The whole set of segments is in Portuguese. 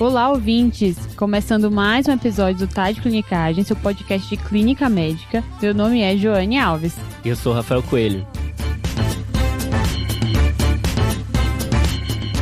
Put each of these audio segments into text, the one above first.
Olá, ouvintes! Começando mais um episódio do Tá de Clinicagem, seu podcast de clínica médica. Meu nome é Joane Alves. E eu sou Rafael Coelho.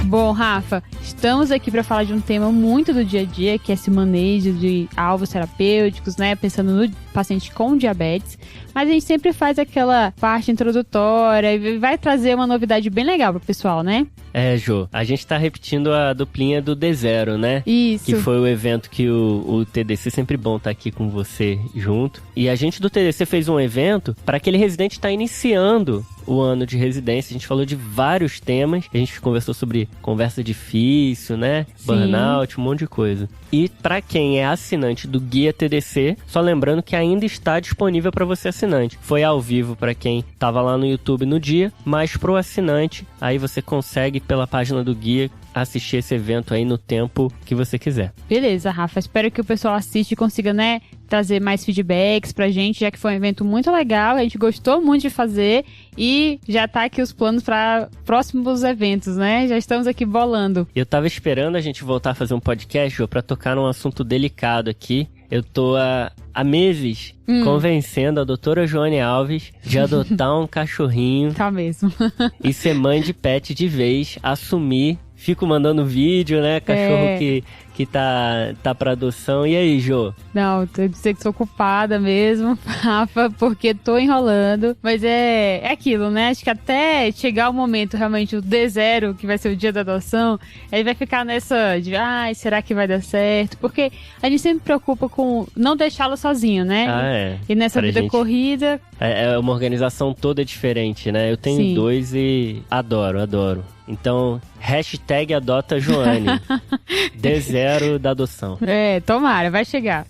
Bom, Rafa, estamos aqui para falar de um tema muito do dia a dia, que é esse manejo de alvos terapêuticos, né? Pensando no paciente com diabetes. Mas a gente sempre faz aquela parte introdutória e vai trazer uma novidade bem legal pro pessoal, né? É, Jô, a gente tá repetindo a duplinha do D0, né? Isso. Que foi o evento que o TDC, sempre bom estar aqui com você junto. E a gente do TDC fez um evento para aquele residente que tá iniciando o ano de residência. A gente falou de vários temas. A gente conversou sobre conversa difícil, né? Sim. Burnout, um monte de coisa. E para quem é assinante do Guia TDC, só lembrando que ainda está disponível para você assinante. Foi ao vivo para quem estava lá no YouTube no dia, mas pro assinante, aí você consegue pela página do Guia assistir esse evento aí no tempo que você quiser. Beleza, Rafa. Espero que o pessoal assista e consiga, né, trazer mais feedbacks pra gente, já que foi um evento muito legal, a gente gostou muito de fazer e já tá aqui os planos para próximos eventos, né? Já estamos aqui bolando. Eu tava esperando a gente voltar a fazer um podcast, Jô, pra tocar num assunto delicado aqui. Eu tô há meses convencendo a doutora Joane Alves de adotar um cachorrinho. Tá mesmo. E ser mãe de pet de vez, assumir. Fico mandando vídeo, né? Cachorro que tá pra adoção. E aí, Jô? Não, eu dizer que sou ocupada mesmo, Rafa, porque tô enrolando. Mas é aquilo, né? Acho que até chegar o momento, realmente, o D0, que vai ser o dia da adoção, aí vai ficar nessa de, será que vai dar certo? Porque a gente sempre preocupa com não deixá-lo sozinho, né? E nessa pra vida gente, corrida... É uma organização toda diferente, né? Eu tenho Sim. 2 e adoro. Então, hashtag adota Joane. D0 da adoção. Tomara, vai chegar.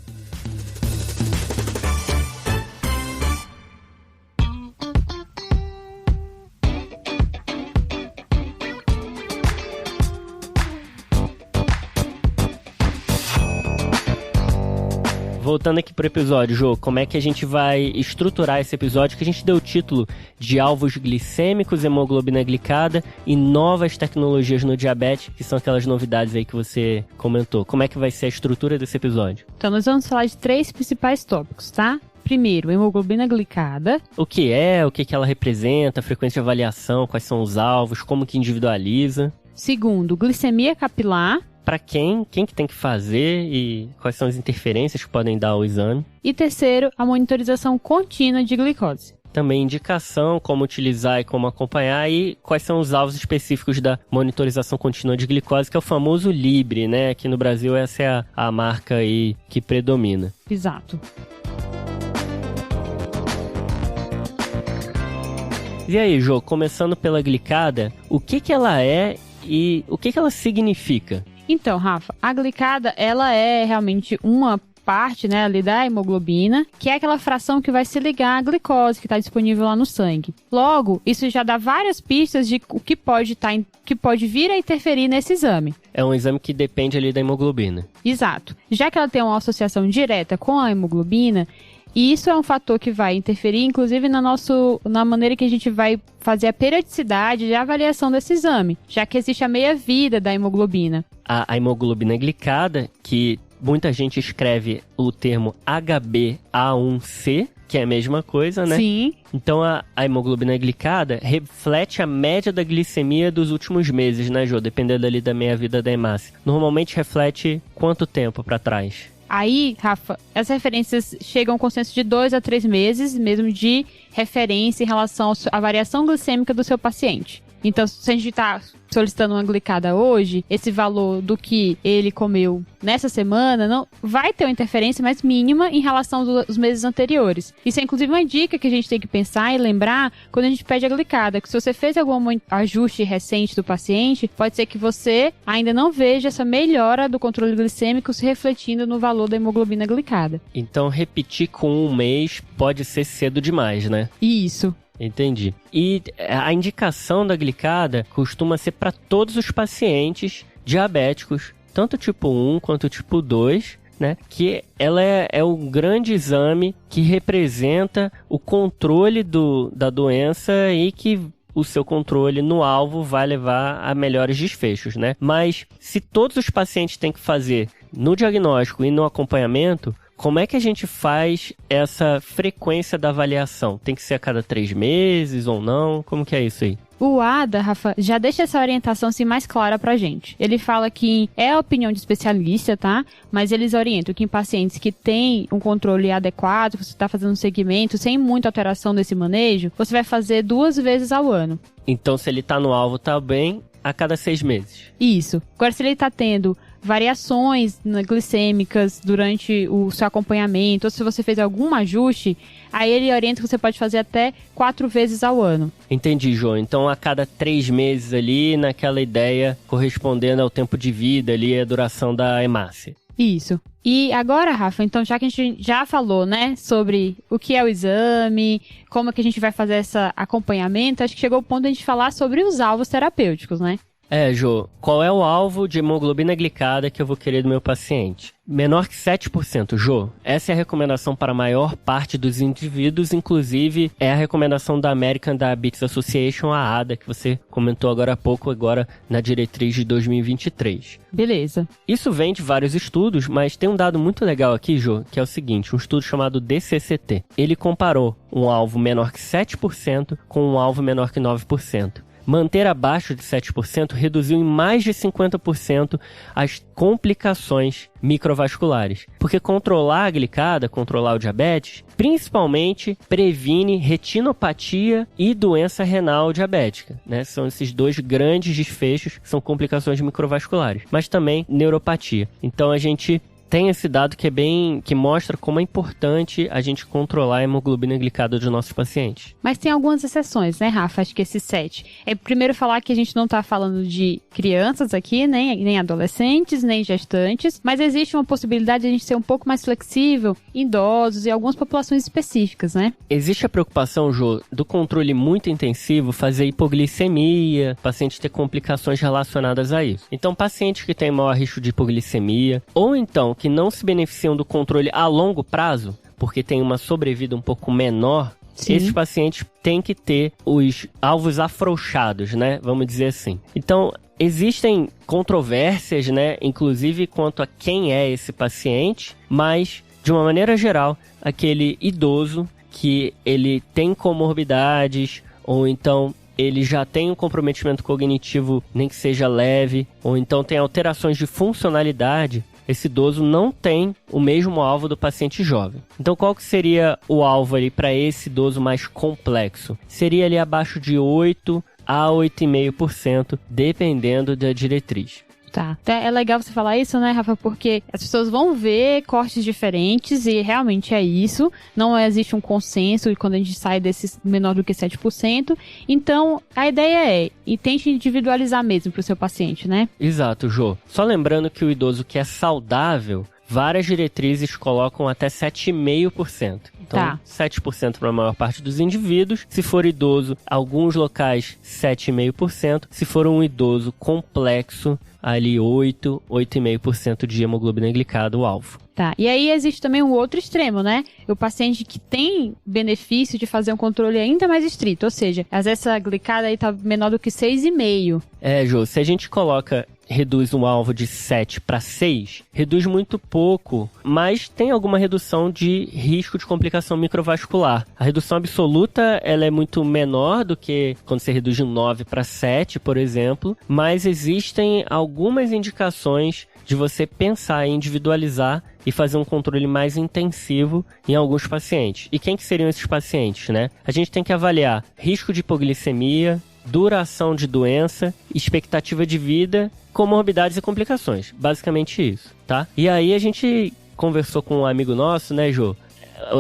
Voltando aqui pro episódio, Jô, como é que a gente vai estruturar esse episódio que a gente deu o título de alvos glicêmicos, hemoglobina glicada e novas tecnologias no diabetes, que são aquelas novidades aí que você comentou. Como é que vai ser a estrutura desse episódio? Então, nós vamos falar de 3 principais tópicos, tá? Primeiro, hemoglobina glicada. O que ela representa, a frequência de avaliação, quais são os alvos, como que individualiza. Segundo, glicemia capilar. Para quem que tem que fazer e quais são as interferências que podem dar ao exame. E terceiro, a monitorização contínua de glicose. Também indicação, como utilizar e como acompanhar e quais são os alvos específicos da monitorização contínua de glicose, que é o famoso Libre, né? Aqui no Brasil essa é a marca aí que predomina. Exato. E aí, Jô, começando pela glicada, o que ela é e o que ela significa? Então, Rafa, a glicada, ela é realmente uma parte, né, ali da hemoglobina, que é aquela fração que vai se ligar à glicose que está disponível lá no sangue. Logo, isso já dá várias pistas de o que pode vir a interferir nesse exame. É um exame que depende ali da hemoglobina. Exato. Já que ela tem uma associação direta com a hemoglobina, e isso é um fator que vai interferir, inclusive, na maneira que a gente vai fazer a periodicidade de avaliação desse exame, já que existe a meia-vida da hemoglobina. A hemoglobina glicada, que muita gente escreve o termo HbA1c, que é a mesma coisa, né? Sim. Então, a hemoglobina glicada reflete a média da glicemia dos últimos meses, né, Jô? Dependendo ali da meia-vida da hemácia. Normalmente reflete quanto tempo para trás? Aí, Rafa, as referências chegam a um consenso de 2 a 3 meses, mesmo de referência em relação à variação glicêmica do seu paciente. Então, se a gente está solicitando uma glicada hoje, esse valor do que ele comeu nessa semana não vai ter uma interferência mais mínima em relação aos meses anteriores. Isso é inclusive uma dica que a gente tem que pensar e lembrar quando a gente pede a glicada, que se você fez algum ajuste recente do paciente, pode ser que você ainda não veja essa melhora do controle glicêmico se refletindo no valor da hemoglobina glicada. Então, repetir com um mês pode ser cedo demais, né? Isso. Entendi. E a indicação da glicada costuma ser para todos os pacientes diabéticos, tanto tipo 1 quanto tipo 2, né? Que ela é um grande exame que representa o controle da doença e que o seu controle no alvo vai levar a melhores desfechos, né? Mas se todos os pacientes têm que fazer no diagnóstico e no acompanhamento, como é que a gente faz essa frequência da avaliação? Tem que ser a cada 3 meses ou não? Como que é isso aí? O ADA, Rafa, já deixa essa orientação assim mais clara pra gente. Ele fala que é a opinião de especialista, tá? Mas eles orientam que em pacientes que têm um controle adequado, que você está fazendo um segmento sem muita alteração desse manejo, você vai fazer 2 vezes ao ano. Então, se ele tá no alvo, tá bem, a cada 6 meses. Isso. Agora, se ele tá tendo variações glicêmicas durante o seu acompanhamento, ou se você fez algum ajuste, aí ele orienta que você pode fazer até 4 vezes ao ano. Entendi, João. Então, a cada 3 meses ali, naquela ideia correspondendo ao tempo de vida ali, a duração da hemácia. Isso. E agora, Rafa, então já que a gente já falou, né, sobre o que é o exame, como é que a gente vai fazer esse acompanhamento, acho que chegou o ponto de a gente falar sobre os alvos terapêuticos, né? Jô, qual é o alvo de hemoglobina glicada que eu vou querer do meu paciente? Menor que 7%, Jô. Essa é a recomendação para a maior parte dos indivíduos, inclusive é a recomendação da American Diabetes Association, a ADA, que você comentou agora há pouco, agora na diretriz de 2023. Beleza. Isso vem de vários estudos, mas tem um dado muito legal aqui, Jô, que é o seguinte, um estudo chamado DCCT. Ele comparou um alvo menor que 7% com um alvo menor que 9%. Manter abaixo de 7% reduziu em mais de 50% as complicações microvasculares. Porque controlar a glicada, controlar o diabetes, principalmente previne retinopatia e doença renal diabética, né? São esses 2 grandes desfechos que são complicações microvasculares, mas também neuropatia. Então a gente tem esse dado que mostra como é importante a gente controlar a hemoglobina glicada dos nossos pacientes. Mas tem algumas exceções, né, Rafa? Acho que esses 7. É primeiro falar que a gente não está falando de crianças aqui, nem adolescentes, nem gestantes, mas existe uma possibilidade de a gente ser um pouco mais flexível em idosos e algumas populações específicas, né? Existe a preocupação, Jô, do controle muito intensivo fazer hipoglicemia, paciente ter complicações relacionadas a isso. Então, pacientes que têm maior risco de hipoglicemia, ou então que não se beneficiam do controle a longo prazo, porque tem uma sobrevida um pouco menor, sim, esses pacientes têm que ter os alvos afrouxados, né? Vamos dizer assim. Então, existem controvérsias, né? Inclusive quanto a quem é esse paciente, mas, de uma maneira geral, aquele idoso que ele tem comorbidades, ou então ele já tem um comprometimento cognitivo, nem que seja leve, ou então tem alterações de funcionalidade, esse idoso não tem o mesmo alvo do paciente jovem. Então, qual que seria o alvo ali para esse idoso mais complexo? Seria ali abaixo de 8 a 8,5%, dependendo da diretriz. Tá. É legal você falar isso, né, Rafa? Porque as pessoas vão ver cortes diferentes e realmente é isso. Não existe um consenso quando a gente sai desse menor do que 7%. Então, a ideia é, e tente individualizar mesmo para o seu paciente, né? Exato, Jô. Só lembrando que o idoso que é saudável, várias diretrizes colocam até 7,5%. Então, tá, 7% para a maior parte dos indivíduos. Se for idoso, alguns locais 7,5%. Se for um idoso complexo, ali 8,5% de hemoglobina glicada, o alvo. Tá, e aí existe também um outro extremo, né? O paciente que tem benefício de fazer um controle ainda mais estrito, ou seja, às vezes essa glicada aí tá menor do que 6,5. Jô, se a gente reduz um alvo de 7 para 6, reduz muito pouco, mas tem alguma redução de risco de complicação microvascular. A redução absoluta, ela é muito menor do que quando você reduz de 9 para 7, por exemplo, mas existem algumas indicações de você pensar em individualizar e fazer um controle mais intensivo em alguns pacientes. E quem que seriam esses pacientes, né? A gente tem que avaliar risco de hipoglicemia, duração de doença, expectativa de vida, comorbidades e complicações. Basicamente isso, tá? E aí a gente conversou com um amigo nosso, né, Jô?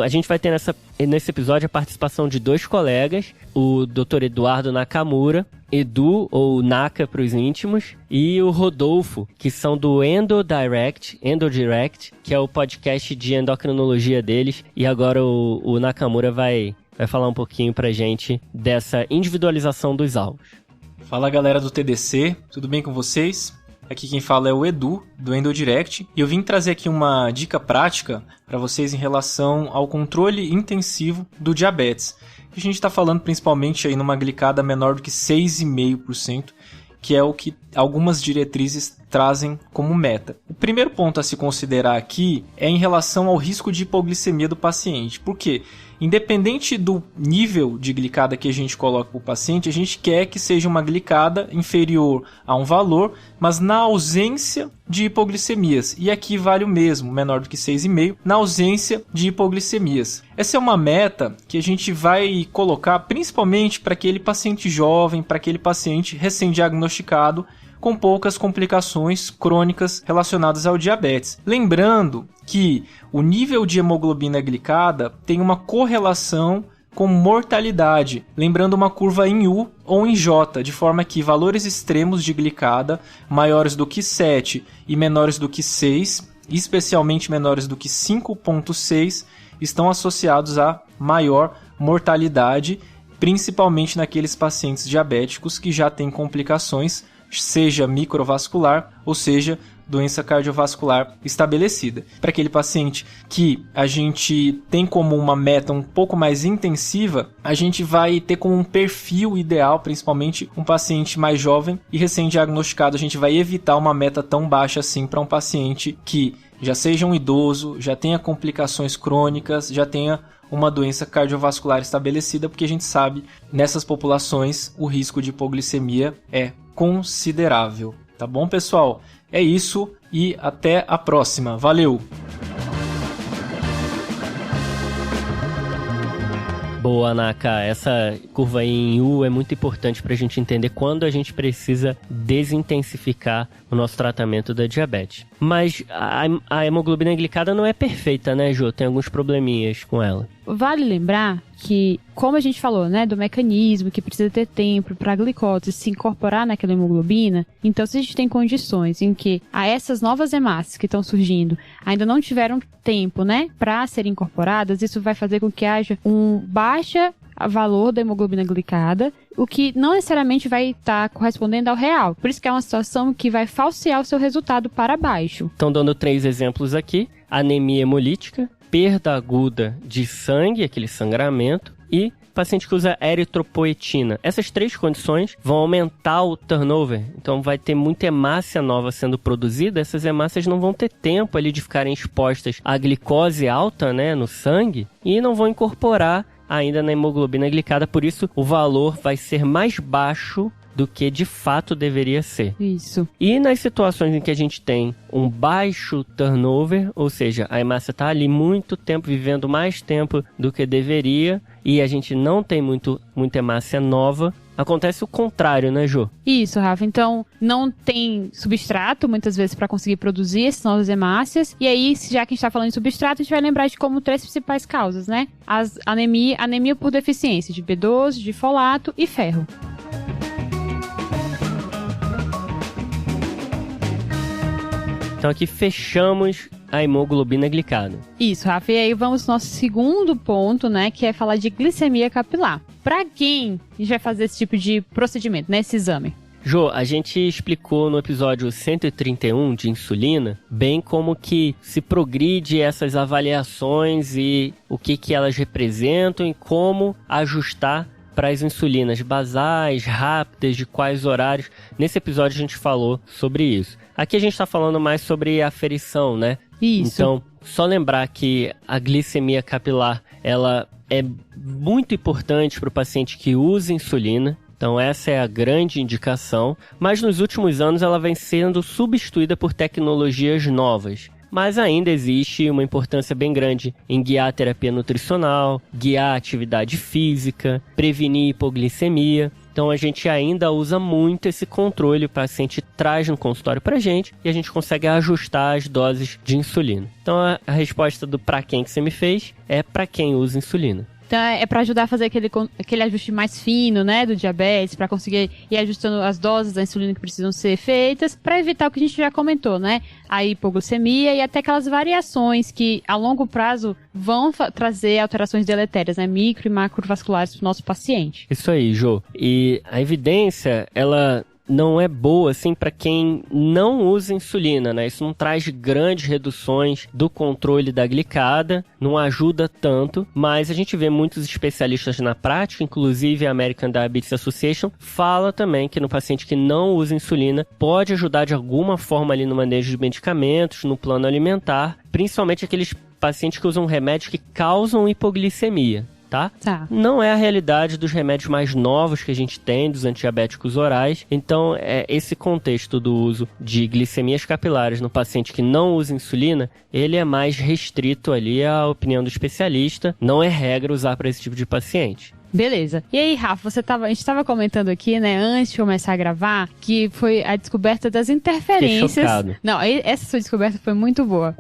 A gente vai ter nesse episódio a participação de 2 colegas, o Dr. Eduardo Nakamura, Edu, ou Naka para os íntimos, e o Rodolfo, que são do EndoDirect, que é o podcast de endocrinologia deles, e agora o Nakamura vai falar um pouquinho pra gente dessa individualização dos alvos. Fala, galera do TDC, tudo bem com vocês? Aqui quem fala é o Edu, do EndoDirect, e eu vim trazer aqui uma dica prática para vocês em relação ao controle intensivo do diabetes. A gente está falando principalmente aí numa glicada menor do que 6,5%, que é o que algumas diretrizes trazem como meta. O primeiro ponto a se considerar aqui é em relação ao risco de hipoglicemia do paciente. Por quê? Independente do nível de glicada que a gente coloca para o paciente, a gente quer que seja uma glicada inferior a um valor, mas na ausência de hipoglicemias. E aqui vale o mesmo, menor do que 6,5, na ausência de hipoglicemias. Essa é uma meta que a gente vai colocar principalmente para aquele paciente jovem, para aquele paciente recém-diagnosticado, com poucas complicações crônicas relacionadas ao diabetes. Lembrando que o nível de hemoglobina glicada tem uma correlação com mortalidade, lembrando uma curva em U ou em J, de forma que valores extremos de glicada maiores do que 7 e menores do que 6, especialmente menores do que 5,6, estão associados a maior mortalidade, principalmente naqueles pacientes diabéticos que já têm complicações, seja microvascular ou seja doença cardiovascular estabelecida. Para aquele paciente que a gente tem como uma meta um pouco mais intensiva, a gente vai ter como um perfil ideal, principalmente um paciente mais jovem e recém-diagnosticado. A gente vai evitar uma meta tão baixa assim para um paciente que já seja um idoso, já tenha complicações crônicas, já tenha uma doença cardiovascular estabelecida, porque a gente sabe, nessas populações, o risco de hipoglicemia é considerável. Tá bom, pessoal? É isso e até a próxima. Valeu! Boa, Naka. Essa curva aí em U é muito importante para a gente entender quando a gente precisa desintensificar o nosso tratamento da diabetes. Mas a hemoglobina glicada não é perfeita, né, Jô? Tem alguns probleminhas com ela. Vale lembrar que, como a gente falou, né, do mecanismo que precisa ter tempo para a glicose se incorporar naquela hemoglobina, então se a gente tem condições em que essas novas hemácias que estão surgindo ainda não tiveram tempo, né, para serem incorporadas, isso vai fazer com que haja um baixo valor da hemoglobina glicada, o que não necessariamente vai estar correspondendo ao real. Por isso que é uma situação que vai falsear o seu resultado para baixo. Estão dando 3 exemplos aqui: anemia hemolítica, perda aguda de sangue, aquele sangramento, e paciente que usa eritropoetina. Essas 3 condições vão aumentar o turnover, então vai ter muita hemácia nova sendo produzida. Essas hemácias não vão ter tempo ali de ficarem expostas à glicose alta, né, no sangue, e não vão incorporar ainda na hemoglobina glicada, por isso o valor vai ser mais baixo do que de fato deveria ser. Isso. E nas situações em que a gente tem um baixo turnover, ou seja, a hemácia está ali muito tempo, vivendo mais tempo do que deveria, e a gente não tem muita hemácia nova, acontece o contrário, né, Jô? Isso, Rafa. Então, não tem substrato, muitas vezes, para conseguir produzir essas novas hemácias. E aí, já que a gente está falando de substrato, a gente vai lembrar de como 3 principais causas, né? Anemia por deficiência de B12, de folato e ferro. Então aqui fechamos a hemoglobina glicada. Isso, Rafa. E aí vamos ao nosso segundo ponto, né? Que é falar de glicemia capilar. Para quem a gente vai fazer esse tipo de procedimento, né? Esse exame? Jô, a gente explicou no episódio 131 de insulina, bem como que se progride essas avaliações e o que elas representam e como ajustar para as insulinas basais, rápidas, de quais horários. Nesse episódio a gente falou sobre isso. Aqui a gente está falando mais sobre aferição, né? Isso. Então, só lembrar que a glicemia capilar, ela é muito importante para o paciente que usa insulina. Então essa é a grande indicação. Mas nos últimos anos ela vem sendo substituída por tecnologias novas. Mas ainda existe uma importância bem grande em guiar a terapia nutricional, guiar a atividade física, prevenir hipoglicemia. Então a gente ainda usa muito esse controle, o paciente traz no consultório pra gente e a gente consegue ajustar as doses de insulina. Então a resposta do pra quem que você me fez é pra quem usa insulina. Então é para ajudar a fazer aquele ajuste mais fino, né, do diabetes, para conseguir ir ajustando as doses da insulina que precisam ser feitas, para evitar o que a gente já comentou, né, a hipoglicemia e até aquelas variações que a longo prazo vão trazer alterações deletérias, né, micro e macrovasculares para o nosso paciente. Isso aí, Jô. E a evidência, ela não é boa, assim, para quem não usa insulina, né? Isso não traz grandes reduções do controle da glicada, não ajuda tanto, mas a gente vê muitos especialistas na prática, inclusive a American Diabetes Association, fala também que no paciente que não usa insulina pode ajudar de alguma forma ali no manejo de medicamentos, no plano alimentar, principalmente aqueles pacientes que usam remédios que causam hipoglicemia. Tá? Não é a realidade dos remédios mais novos que a gente tem, dos antidiabéticos orais. Então, esse contexto do uso de glicemias capilares no paciente que não usa insulina, ele é mais restrito ali à opinião do especialista. Não é regra usar para esse tipo de paciente. Beleza. E aí, Rafa, a gente estava comentando aqui, né, antes de começar a gravar, que foi a descoberta das interferências. Fiquei chocado. Não, essa sua descoberta foi muito boa.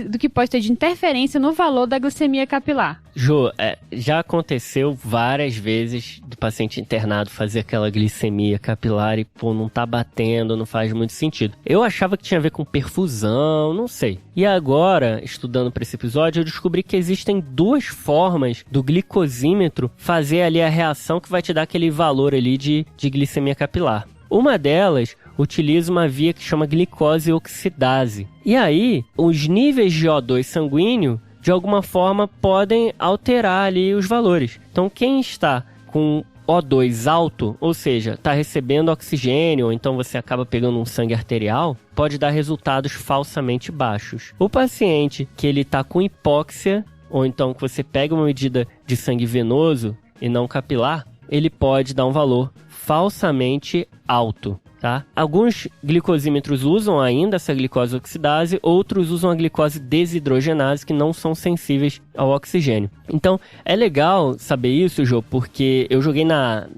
Do que pode ter de interferência no valor da glicemia capilar. Jô, já aconteceu várias vezes do paciente internado fazer aquela glicemia capilar e, pô, não tá batendo, não faz muito sentido. Eu achava que tinha a ver com perfusão, não sei. E agora, estudando para esse episódio, eu descobri que existem duas formas do glicosímetro fazer ali a reação que vai te dar aquele valor ali de glicemia capilar. Uma delas utiliza uma via que chama glicose oxidase. E aí, os níveis de O2 sanguíneo de alguma forma podem alterar ali os valores. Então, quem está com O2 alto, ou seja, está recebendo oxigênio, ou então você acaba pegando um sangue arterial, pode dar resultados falsamente baixos. O paciente que ele está com hipóxia, ou então que você pega uma medida de sangue venoso e não capilar, ele pode dar um valor falsamente alto. Tá? Alguns glicosímetros usam ainda essa glicose oxidase, outros usam a glicose desidrogenase, que não são sensíveis ao oxigênio. Então, é legal saber isso, Jô, porque eu joguei na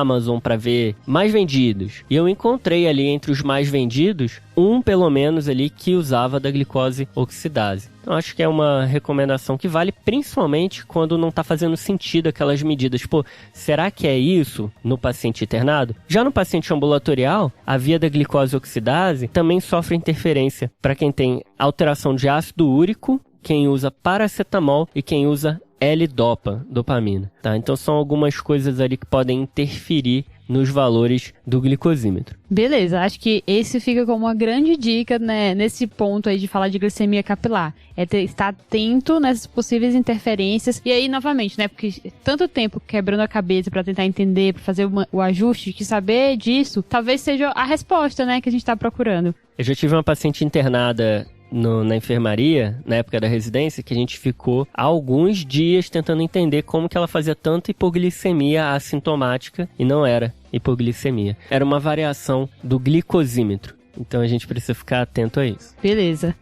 Amazon para ver mais vendidos. E eu encontrei ali entre os mais vendidos, pelo menos ali, que usava da glicose oxidase. Então, acho que é uma recomendação que vale principalmente quando não está fazendo sentido aquelas medidas. Pô, será que é isso no paciente internado? Já no paciente ambulatorial, a via da glicose oxidase também sofre interferência para quem tem alteração de ácido úrico, quem usa paracetamol e quem usa L-dopa, dopamina. Tá? Então, são algumas coisas ali que podem interferir nos valores do glicosímetro. Beleza, acho que esse fica como uma grande dica, né, nesse ponto aí de falar de glicemia capilar. Estar atento nessas possíveis interferências. E aí, novamente, né, porque tanto tempo quebrando a cabeça para tentar entender, para fazer o ajuste, que saber disso talvez seja a resposta, né, que a gente está procurando. Eu já tive uma paciente internada na enfermaria, na época da residência, que a gente ficou alguns dias tentando entender como que ela fazia tanta hipoglicemia assintomática e não era hipoglicemia. Era uma variação do glicosímetro. Então a gente precisa ficar atento a isso. Beleza.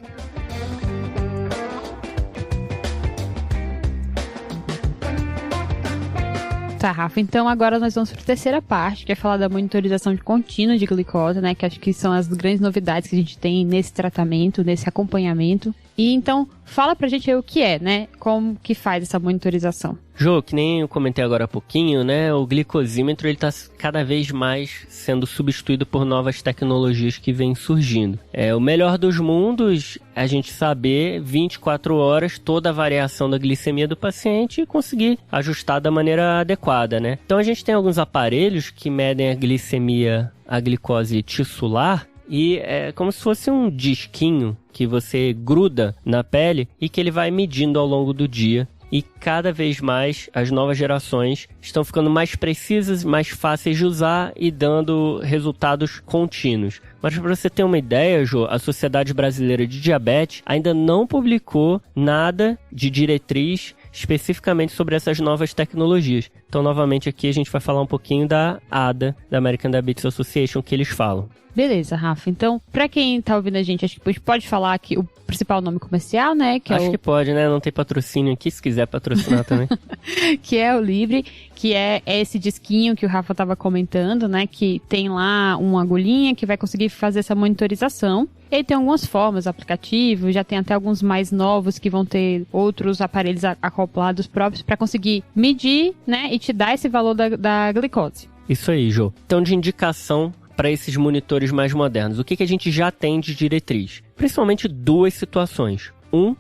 Tá, Rafa, então agora nós vamos para a terceira parte, que é falar da monitorização de contínua de glicose, né, que acho que são as grandes novidades que a gente tem nesse tratamento, nesse acompanhamento. E então, fala pra gente aí o que é, né, como que faz essa monitorização. Jô, que nem eu comentei agora há pouquinho, né, o glicosímetro ele tá cada vez mais sendo substituído por novas tecnologias que vêm surgindo. O melhor dos mundos é a gente saber 24 horas toda a variação da glicemia do paciente e conseguir ajustar da maneira adequada, né. Então a gente tem alguns aparelhos que medem a glicemia, a glicose tissular, e é como se fosse um disquinho que você gruda na pele e que ele vai medindo ao longo do dia. E cada vez mais as novas gerações estão ficando mais precisas, mais fáceis de usar e dando resultados contínuos. Mas para você ter uma ideia, Jô, a Sociedade Brasileira de Diabetes ainda não publicou nada de diretriz especificamente sobre essas novas tecnologias. Então, novamente aqui a gente vai falar um pouquinho da ADA, da American Diabetes Association, que eles falam. Beleza, Rafa. Então, pra quem tá ouvindo a gente, acho que a gente pode falar aqui o principal nome comercial, né? Acho que pode, né? Não tem patrocínio aqui, se quiser patrocinar também. Que é o Libre, que é esse disquinho que o Rafa tava comentando, né? Que tem lá uma agulhinha que vai conseguir fazer essa monitorização. Ele tem algumas formas, aplicativo, já tem até alguns mais novos que vão ter outros aparelhos acoplados próprios para conseguir medir, né? E te dar esse valor da glicose. Isso aí, Jô. Então, de indicação para esses monitores mais modernos, o que a gente já tem de diretriz? Principalmente duas situações.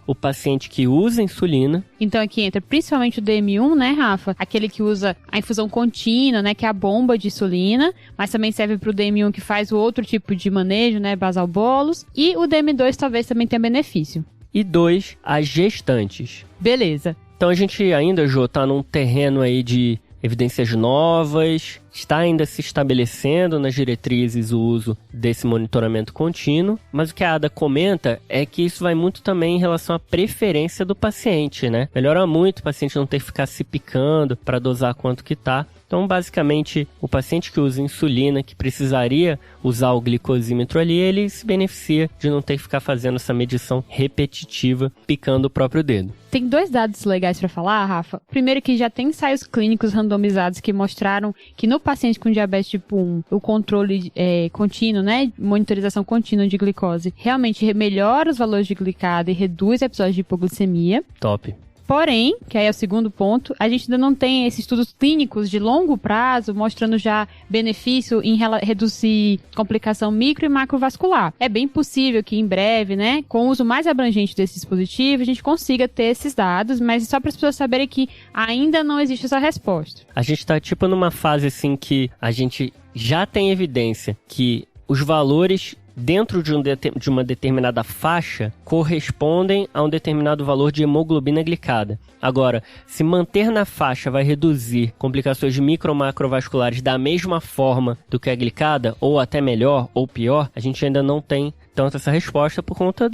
o paciente que usa insulina. Então aqui entra principalmente o DM1, né, Rafa? Aquele que usa a infusão contínua, né, que é a bomba de insulina, mas também serve para o DM1 que faz o outro tipo de manejo, né, basal bolus. E o DM2 talvez também tenha benefício. E 2, as gestantes. Beleza. Então a gente ainda, Jô, tá num terreno aí de evidências novas, está ainda se estabelecendo nas diretrizes o uso desse monitoramento contínuo, mas o que a Ada comenta é que isso vai muito também em relação à preferência do paciente, né? Melhora muito o paciente não ter que ficar se picando para dosar quanto que tá. Então, basicamente, o paciente que usa insulina, que precisaria usar o glicosímetro ali, ele se beneficia de não ter que ficar fazendo essa medição repetitiva, picando o próprio dedo. Tem 2 dados legais para falar, Rafa. Primeiro que já tem ensaios clínicos randomizados que mostraram que no paciente com diabetes tipo 1, o controle contínuo, né, monitorização contínua de glicose, realmente melhora os valores de glicada e reduz episódios de hipoglicemia. Top. Porém, que aí é o segundo ponto, a gente ainda não tem esses estudos clínicos de longo prazo mostrando já benefício em reduzir complicação micro e macrovascular. É bem possível que em breve, né, com o uso mais abrangente desse dispositivo, a gente consiga ter esses dados, mas só para as pessoas saberem que ainda não existe essa resposta. A gente está tipo numa fase assim que a gente já tem evidência que os valores dentro de uma determinada faixa correspondem a um determinado valor de hemoglobina glicada. Agora, se manter na faixa vai reduzir complicações micro ou macrovasculares da mesma forma do que a glicada, ou até melhor ou pior, a gente ainda não tem tanto essa resposta por conta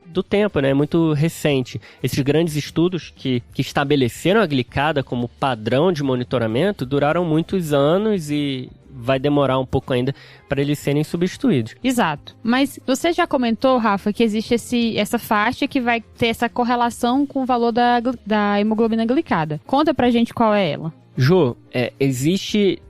do tempo, né? É muito recente. Esses grandes estudos que estabeleceram a glicada como padrão de monitoramento duraram muitos anos e vai demorar um pouco ainda para eles serem substituídos. Exato. Mas você já comentou, Rafa, que existe essa faixa que vai ter essa correlação com o valor da hemoglobina glicada. Conta pra gente qual é ela. Jô, existe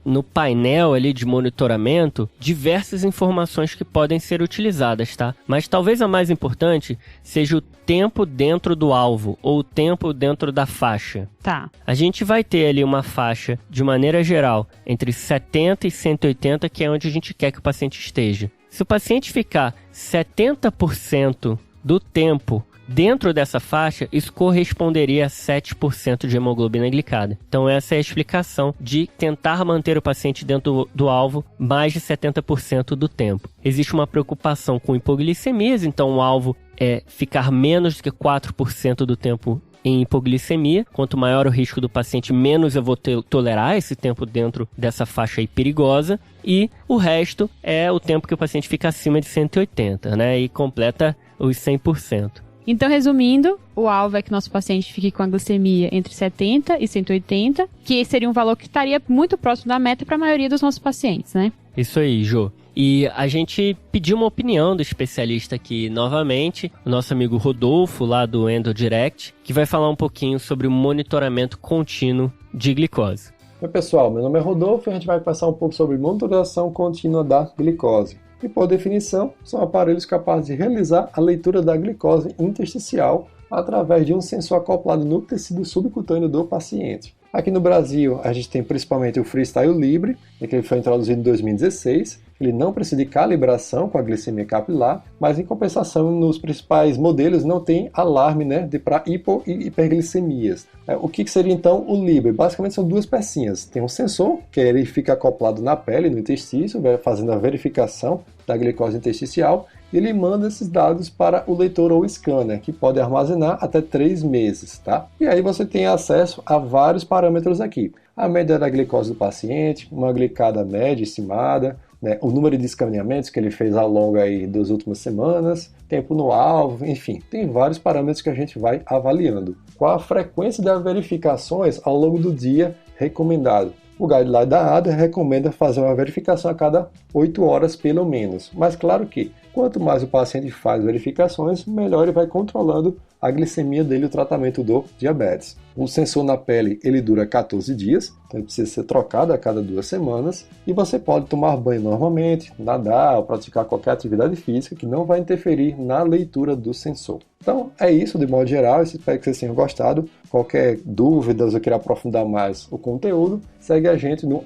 no painel ali de monitoramento diversas informações que podem ser utilizadas, tá? Mas talvez a mais importante seja o tempo dentro do alvo ou o tempo dentro da faixa. Tá. A gente vai ter ali uma faixa, de maneira geral, entre 70 e 180, que é onde a gente quer que o paciente esteja. Se o paciente ficar 70% do tempo dentro dessa faixa, isso corresponderia a 7% de hemoglobina glicada. Então essa é a explicação de tentar manter o paciente dentro do alvo mais de 70% do tempo. Existe uma preocupação com hipoglicemias, então o alvo é ficar menos do que 4% do tempo em hipoglicemia. Quanto maior o risco do paciente, menos eu vou tolerar esse tempo dentro dessa faixa aí perigosa. E o resto é o tempo que o paciente fica acima de 180, né? E completa os 100%. Então, resumindo, o alvo é que nosso paciente fique com a glicemia entre 70 e 180, que seria um valor que estaria muito próximo da meta para a maioria dos nossos pacientes, né? Isso aí, Jô. E a gente pediu uma opinião do especialista aqui novamente, o nosso amigo Rodolfo, lá do EndoDirect, que vai falar um pouquinho sobre o monitoramento contínuo de glicose. Oi, pessoal, meu nome é Rodolfo e a gente vai passar um pouco sobre monitorização contínua da glicose. E, por definição, são aparelhos capazes de realizar a leitura da glicose intersticial através de um sensor acoplado no tecido subcutâneo do paciente. Aqui no Brasil, a gente tem principalmente o Freestyle Libre, que ele foi introduzido em 2016. Ele não precisa de calibração com a glicemia capilar, mas em compensação, nos principais modelos não tem alarme, né, para hipo e hiperglicemias. O que seria então o Libre? Basicamente são 2 pecinhas. Tem um sensor, que ele fica acoplado na pele, no interstício, fazendo a verificação da glicose intersticial, e ele manda esses dados para o leitor ou scanner, que pode armazenar até 3 meses, tá? E aí você tem acesso a vários parâmetros aqui. A média da glicose do paciente, uma glicada média estimada, né, o número de escaneamentos que ele fez ao longo aí das últimas semanas, tempo no alvo, enfim, tem vários parâmetros que a gente vai avaliando. Qual a frequência das verificações ao longo do dia recomendado? O guideline da ADA recomenda fazer uma verificação a cada 8 horas pelo menos, mas claro que quanto mais o paciente faz verificações, melhor ele vai controlando a glicemia dele e o tratamento do diabetes. O sensor na pele ele dura 14 dias, então ele precisa ser trocado a cada 2 semanas e você pode tomar banho normalmente, nadar ou praticar qualquer atividade física que não vai interferir na leitura do sensor. Então é isso de modo geral, espero que vocês tenham gostado. Qualquer dúvida ou queira aprofundar mais o conteúdo, segue a gente no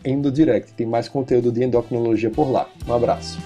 @EndoDirect, tem mais conteúdo de endocrinologia por lá. Um abraço.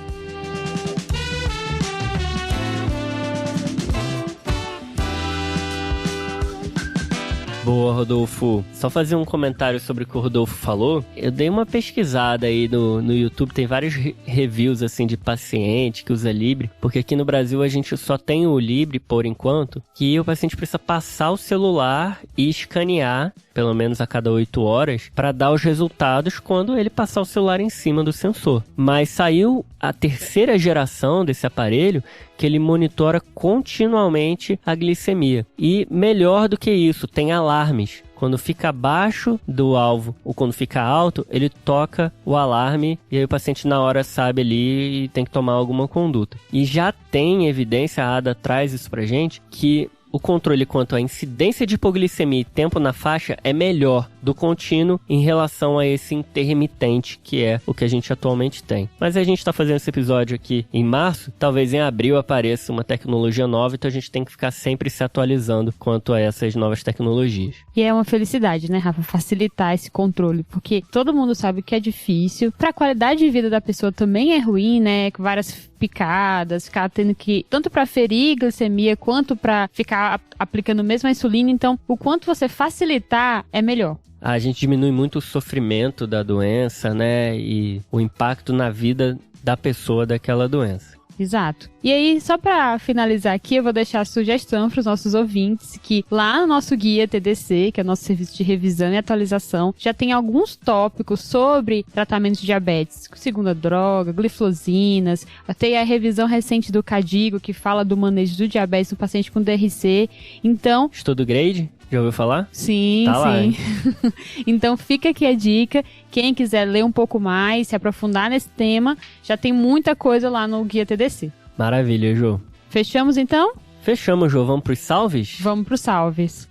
Boa, Rodolfo. Só fazer um comentário sobre o que o Rodolfo falou. Eu dei uma pesquisada aí no YouTube, tem vários reviews assim de paciente que usa Libre, porque aqui no Brasil a gente só tem o Libre por enquanto, que o paciente precisa passar o celular e escanear pelo menos a cada 8 horas, para dar os resultados quando ele passar o celular em cima do sensor. Mas saiu a terceira geração desse aparelho, que ele monitora continuamente a glicemia. E melhor do que isso, tem alarmes. Quando fica abaixo do alvo ou quando fica alto, ele toca o alarme e aí o paciente na hora sabe ali e tem que tomar alguma conduta. E já tem evidência, a ADA traz isso pra gente, que o controle quanto à incidência de hipoglicemia e tempo na faixa é melhor do contínuo em relação a esse intermitente, que é o que a gente atualmente tem. Mas a gente está fazendo esse episódio aqui em março, talvez em abril apareça uma tecnologia nova, então a gente tem que ficar sempre se atualizando quanto a essas novas tecnologias. E é uma felicidade, né, Rafa, facilitar esse controle, porque todo mundo sabe que é difícil, para a qualidade de vida da pessoa também é ruim, né, com várias picadas, ficar tendo que, tanto para ferir glicemia, quanto para ficar aplicando mesmo a insulina, então o quanto você facilitar é melhor. A gente diminui muito o sofrimento da doença, né, e o impacto na vida da pessoa daquela doença. Exato. E aí, só para finalizar aqui, eu vou deixar a sugestão para os nossos ouvintes que lá no nosso guia TDC, que é o nosso serviço de revisão e atualização, já tem alguns tópicos sobre tratamento de diabetes, segunda droga, glifosinas, até a revisão recente do CADIGO, que fala do manejo do diabetes no paciente com DRC. Então... Estudo grade? Já ouviu falar? Sim, tá sim. Lá, então fica aqui a dica. Quem quiser ler um pouco mais, se aprofundar nesse tema, já tem muita coisa lá no Guia TDC. Maravilha, Jô. Fechamos então? Fechamos, Jô. Vamos pros salves? Vamos pros salves.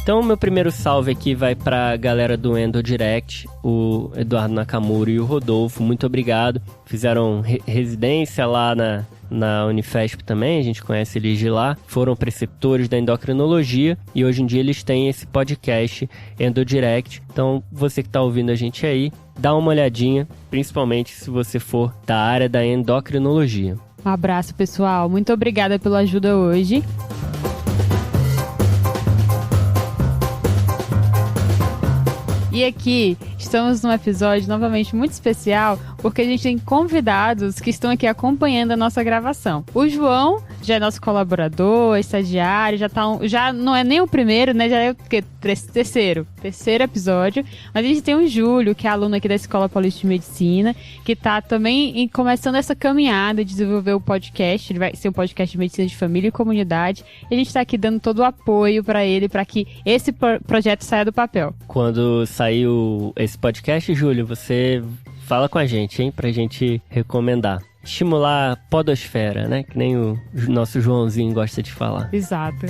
Então, meu primeiro salve aqui vai pra galera do EndoDirect, o Eduardo Nakamura e o Rodolfo. Muito obrigado. Fizeram residência lá na Unifesp também, a gente conhece eles de lá. Foram preceptores da endocrinologia e hoje em dia eles têm esse podcast EndoDirect. Então, você que tá ouvindo a gente aí, dá uma olhadinha, principalmente se você for da área da endocrinologia. Um abraço, pessoal. Muito obrigada pela ajuda hoje. E aqui, estamos num episódio novamente muito especial, porque a gente tem convidados que estão aqui acompanhando a nossa gravação. O João já é nosso colaborador, estagiário, já não é nem o primeiro, né? Já é o terceiro episódio. Mas a gente tem o Júlio, que é aluno aqui da Escola Paulista de Medicina, que está também começando essa caminhada de desenvolver o podcast. Ele vai ser um podcast de medicina de família e comunidade. E a gente está aqui dando todo o apoio para ele, para que esse projeto saia do papel. Quando saiu esse podcast, Júlio, você fala com a gente, hein? Pra gente recomendar. Estimular a podosfera, né? Que nem o nosso Joãozinho gosta de falar. Exato.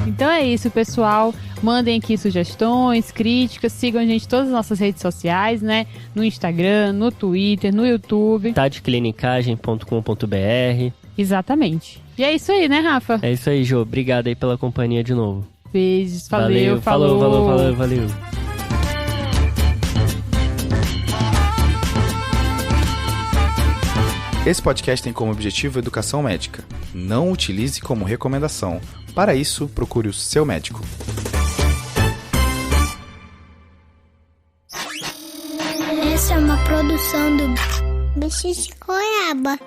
Então é isso, pessoal. Mandem aqui sugestões, críticas, sigam a gente em todas as nossas redes sociais, né? No Instagram, no Twitter, no YouTube. tadeclinicagem.com.br. Exatamente. E é isso aí, né, Rafa? É isso aí, Jô. Obrigado aí pela companhia de novo. Beijos, falou. Valeu. Esse podcast tem como objetivo educação médica. Não utilize como recomendação. Para isso, procure o seu médico. Essa é uma produção do Bicho de Goiaba.